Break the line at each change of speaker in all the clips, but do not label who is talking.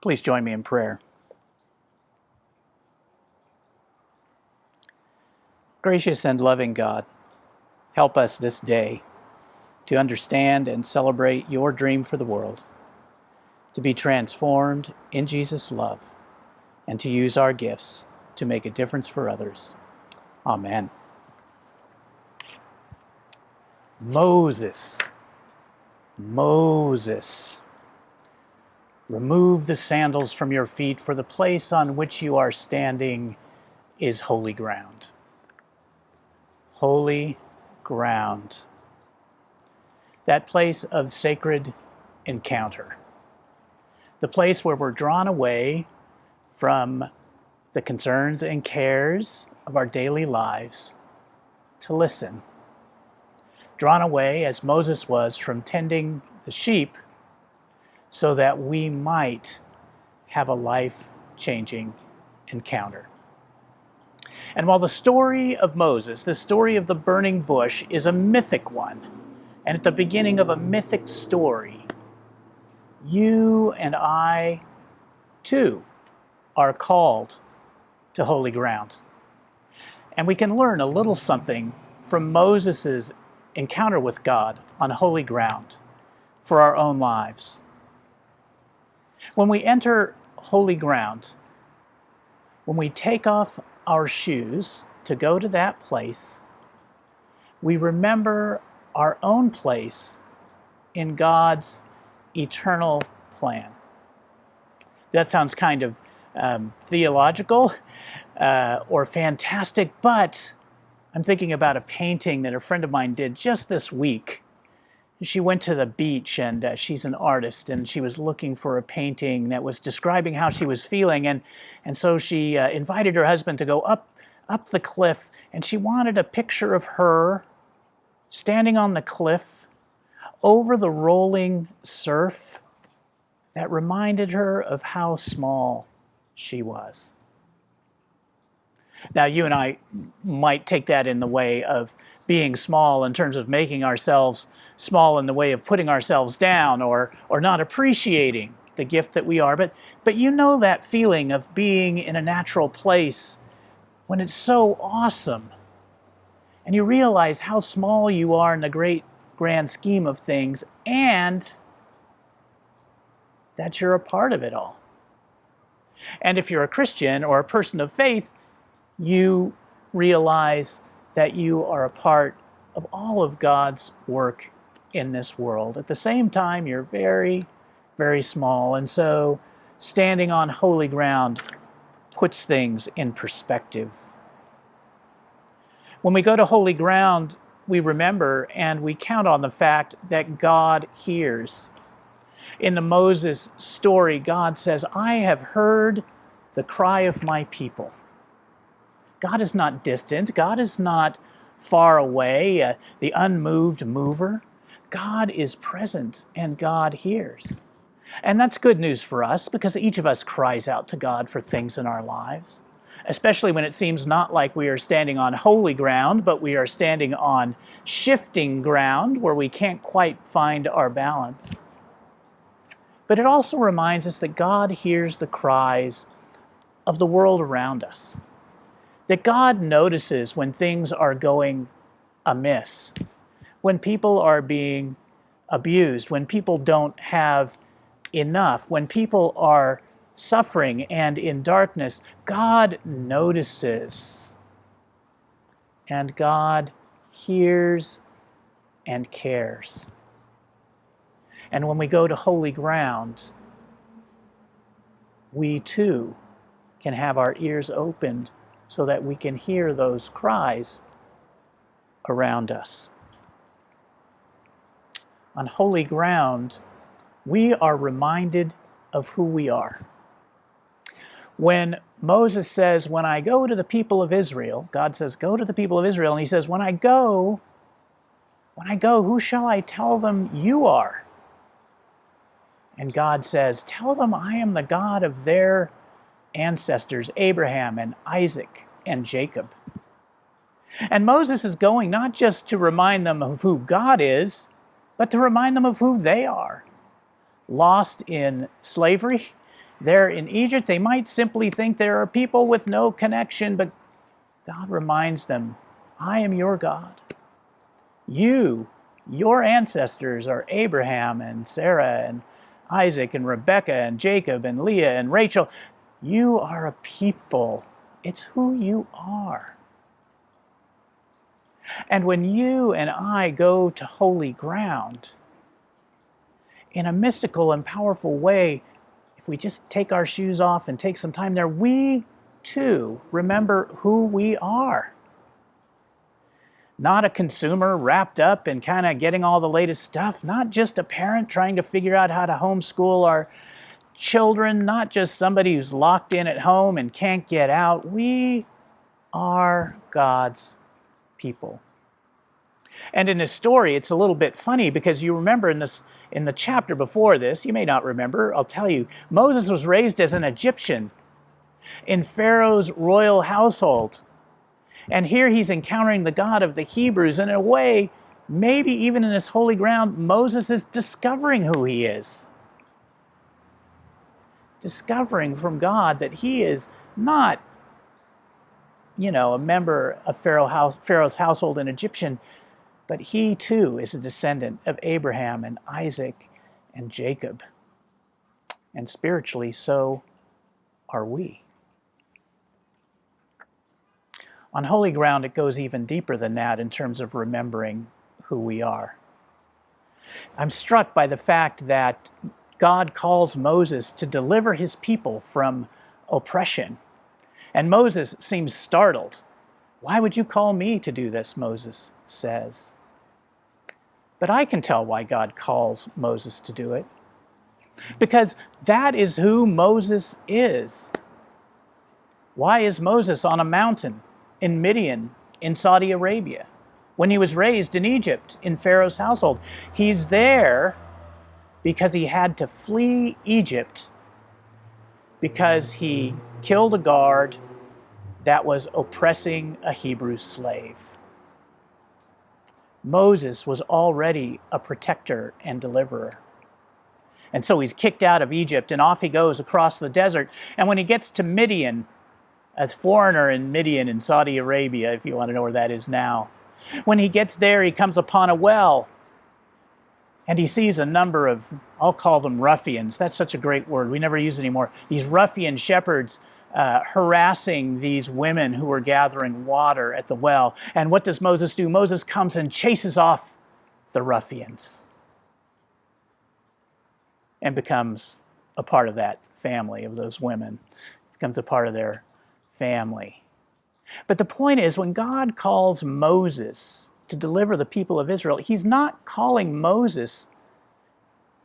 Please join me in prayer. Gracious and loving God, help us this day to understand and celebrate your dream for the world, to be transformed in Jesus' love, and to use our gifts to make a difference for others. Amen. Moses. Remove the sandals from your feet, for the place on which you are standing is holy ground. Holy ground. That place of sacred encounter. The place where we're drawn away from the concerns and cares of our daily lives to listen. Drawn away, as Moses was, from tending the sheep so that we might have a life-changing encounter. And while the story of Moses, the story of the burning bush, is a mythic one, and at the beginning of a mythic story, you and I, too, are called to holy ground. And we can learn a little something from Moses' encounter with God on holy ground for our own lives. When we enter holy ground, when we take off our shoes to go to that place, we remember our own place in God's eternal plan. That sounds kind of theological or fantastic, but I'm thinking about a painting that a friend of mine did just this week. She went to the beach, and she's an artist, and she was looking for a painting that was describing how she was feeling, and so she invited her husband to go up the cliff, and she wanted a picture of her standing on the cliff over the rolling surf that reminded her of how small she was. Now, you and I might take that in the way of being small in terms of making ourselves small in the way of putting ourselves down or not appreciating the gift that we are. But you know that feeling of being in a natural place when it's so awesome. And you realize how small you are in the great grand scheme of things, and that you're a part of it all. And if you're a Christian or a person of faith, you realize that you are a part of all of God's work in this world. At the same time, you're very, very small. And so standing on holy ground puts things in perspective. When we go to holy ground, we remember and we count on the fact that God hears. In the Moses story, God says, "I have heard the cry of my people." God is not distant. God is not far away, the unmoved mover. God is present and God hears. And that's good news for us because each of us cries out to God for things in our lives, especially when it seems not like we are standing on holy ground, but we are standing on shifting ground where we can't quite find our balance. But it also reminds us that God hears the cries of the world around us. That God notices when things are going amiss, when people are being abused, when people don't have enough, when people are suffering and in darkness. God notices, and God hears and cares. And when we go to holy ground, we too can have our ears opened so that we can hear those cries around us. On holy ground, we are reminded of who we are. When Moses says, "When I go to the people of Israel," God says, "Go to the people of Israel," and he says, when I go, who shall I tell them you are?" And God says, "Tell them I am the God of their ancestors, Abraham and Isaac and Jacob." And Moses is going not just to remind them of who God is, but to remind them of who they are. Lost in slavery there in Egypt, they might simply think there are people with no connection, but God reminds them, I am your God. Your ancestors are Abraham and Sarah and Isaac and Rebekah and Jacob and Leah and Rachel. You are a people. It's who you are. And when you and I go to holy ground, in a mystical and powerful way, if we just take our shoes off and take some time there, we too remember who we are. Not a consumer wrapped up in kind of getting all the latest stuff, not just a parent trying to figure out how to homeschool our children, not just somebody who's locked in at home and can't get out. We are God's people. And in this story, it's a little bit funny because you remember in the chapter before this, you may not remember, I'll tell you, Moses was raised as an Egyptian in Pharaoh's royal household. And here he's encountering the God of the Hebrews. And in a way, maybe even in this holy ground, Moses is discovering who he is. Discovering from God that he is not, a member of Pharaoh's household, an Egyptian, but he too is a descendant of Abraham and Isaac and Jacob. And spiritually, so are we. On holy ground, it goes even deeper than that in terms of remembering who we are. I'm struck by the fact that God calls Moses to deliver his people from oppression. And Moses seems startled. Why would you call me to do this, Moses says. But I can tell why God calls Moses to do it. Because that is who Moses is. Why is Moses on a mountain in Midian, in Saudi Arabia, when he was raised in Egypt, in Pharaoh's household? He's there because he had to flee Egypt because he killed a guard that was oppressing a Hebrew slave. Moses was already a protector and deliverer. And so he's kicked out of Egypt and off he goes across the desert. And when he gets to Midian, a foreigner in Midian in Saudi Arabia, if you want to know where that is now, when he gets there, he comes upon a well and he sees a number of, I'll call them ruffians. That's such a great word. We never use it anymore. These ruffian shepherds harassing these women who were gathering water at the well. And what does Moses do? Moses comes and chases off the ruffians and becomes a part of that family of those women, becomes a part of their family. But the point is, when God calls Moses to deliver the people of Israel, he's not calling Moses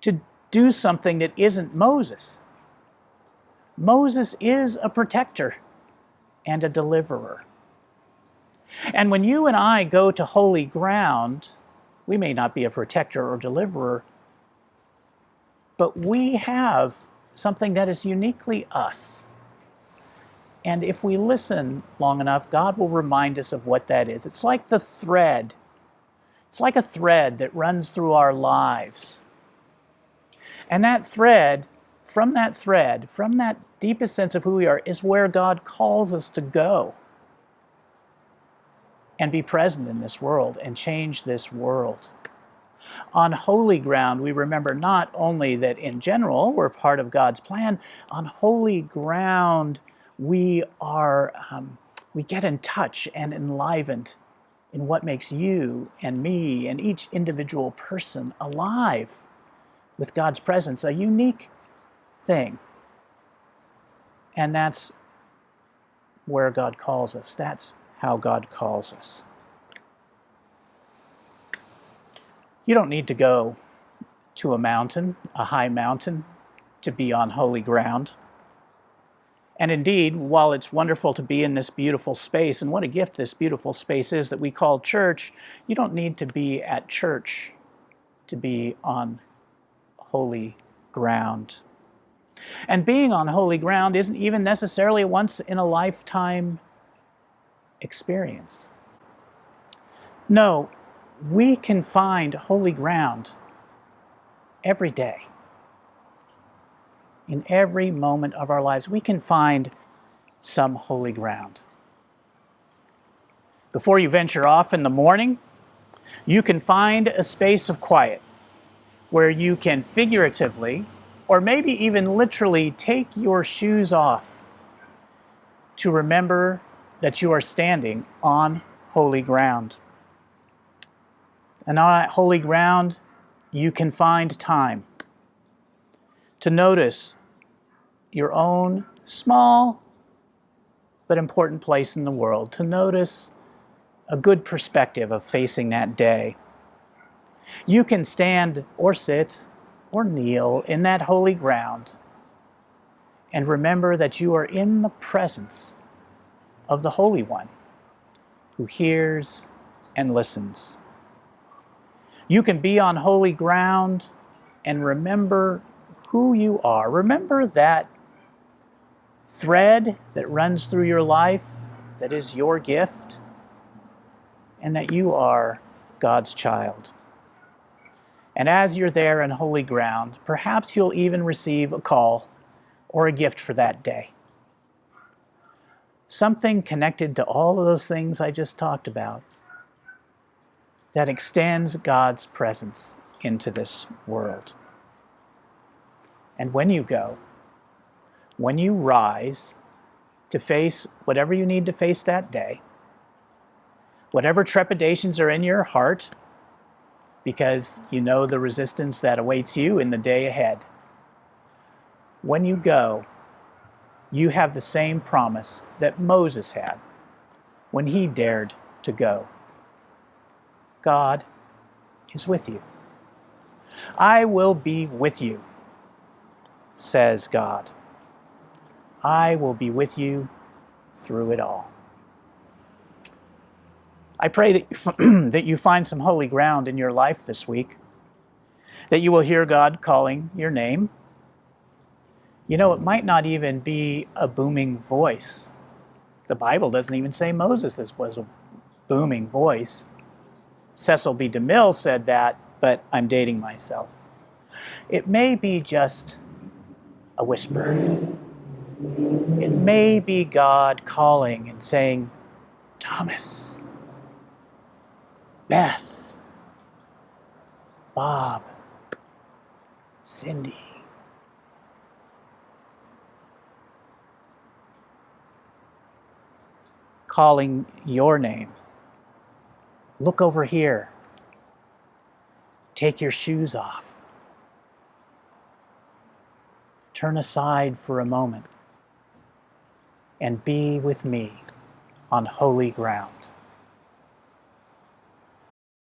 to do something that isn't Moses. Moses is a protector and a deliverer. And when you and I go to holy ground, we may not be a protector or deliverer, but we have something that is uniquely us. And if we listen long enough, God will remind us of what that is. It's like the thread. It's like a thread that runs through our lives. And that thread, from that deepest sense of who we are, is where God calls us to go and be present in this world and change this world. On holy ground, we remember not only that in general we're part of God's plan. On holy ground, we get in touch and enlivened in what makes you and me and each individual person alive with God's presence, a unique thing. And that's where God calls us. That's how God calls us. You don't need to go to a mountain, a high mountain, to be on holy ground. And indeed, while it's wonderful to be in this beautiful space, and what a gift this beautiful space is that we call church, you don't need to be at church to be on holy ground. And being on holy ground isn't even necessarily a once-in-a-lifetime experience. No, we can find holy ground every day. in every moment of our lives, we can find some holy ground. Before you venture off in the morning, you can find a space of quiet where you can figuratively, or maybe even literally, take your shoes off to remember that you are standing on holy ground. And on that holy ground, you can find time to notice your own small but important place in the world, to notice a good perspective of facing that day. You can stand or sit or kneel in that holy ground and remember that you are in the presence of the Holy One who hears and listens. You can be on holy ground and remember who you are. Remember that thread that runs through your life that is your gift, and that you are God's child. And as you're there in holy ground, perhaps you'll even receive a call or a gift for that day. Something connected to all of those things I just talked about that extends God's presence into this world. And when you go, when you rise to face whatever you need to face that day, whatever trepidations are in your heart, because you know the resistance that awaits you in the day ahead, when you go, you have the same promise that Moses had when he dared to go. God is with you. I will be with you, says God. I will be with you through it all. I pray that you find some holy ground in your life this week, that you will hear God calling your name. You know, it might not even be a booming voice. The Bible doesn't even say Moses was a booming voice. Cecil B. DeMille said that, but I'm dating myself. It may be just a whisper. It may be God calling and saying, Thomas, Beth, Bob, Cindy. Calling your name. Look over here. Take your shoes off. Turn aside for a moment and be with me on holy ground.